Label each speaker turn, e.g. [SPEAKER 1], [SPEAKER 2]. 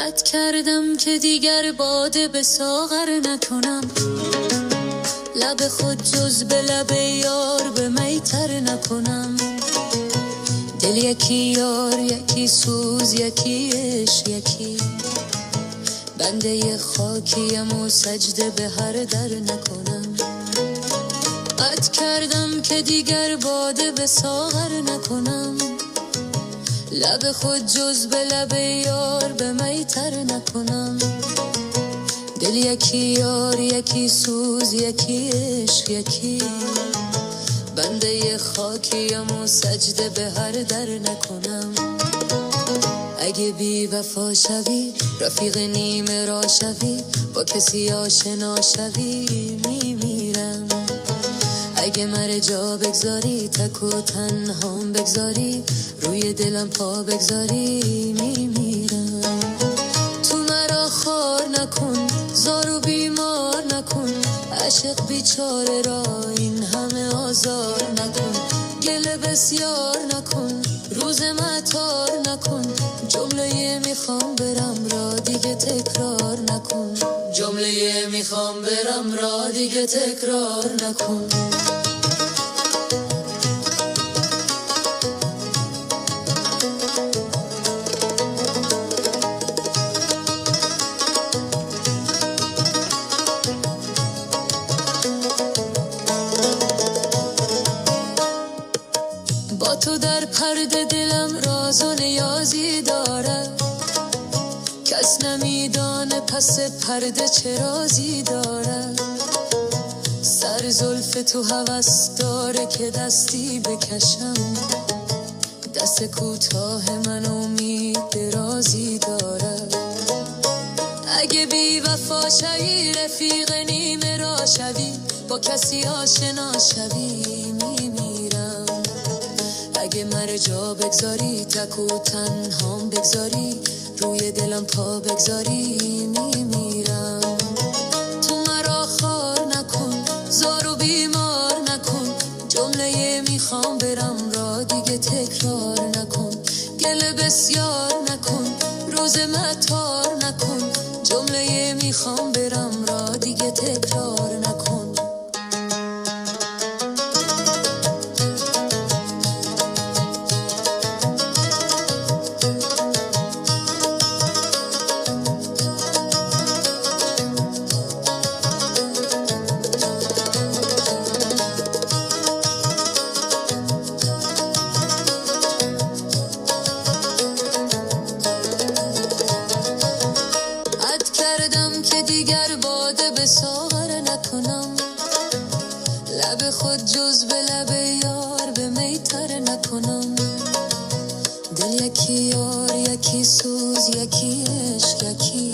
[SPEAKER 1] عهد کردم که دیگر باده به ساغر نکنم، لب خود جز به لب یار به میتر نکنم. دل یکی یار یکی سوز یکی عشق یکی، بنده خاکیم و سجده به هر در نکنم. عهد کردم که دیگر باده به ساغر نکنم، لب خود جز به لب یار به میتر نکنم. دل یکی یار یکی سوز یکی عشق یکی، بنده خاکیم و سجده به هر در نکنم. اگه بی وفا شوی رفیق نیمه را شوی، با کسی آشنا شوی میمیرم. اگه مر جا بگذاری تک و تنهام بگذاری، روی دلم پا بگذاری میمیرم. تو مرا خار نکن زار و بیمار نکن، عشق بیچاره را این همه آزار نکن. گله بسیار نکن روز مطار نکن، جمله میخوام برم را دیگه تکرار نکن. جمله میخوام برم را دیگه تکرار نکن. با تو در پرده دلم راز و نیازی دارد، کس نمیدانه پس پرده چه رازی دارد. سر زلف تو هوس داره که دستی بکشم، دست کوتاه من امید درازی دارد. اگه بی وفا شوی رفیق نیمه را شوی، با کسی آشنا شوی میمیرم. اگه مر جا بگذاری تک و تنهام بگذاری، روی دلم پا بگذاری میمیرم. تو مرا خار نکن زار و بیمار نکن، جمله میخوام برم را دیگه تکرار نکن. گله بسیار نکن روز مطار نکن، جمله میخوام برم را دیگه تکرار نکن. کردم که دیگر باده به ساغر نکنم، لب خود جز به لب یار به میتر نکنم. دل یکی یار یکی سوز یکی عشق یکی،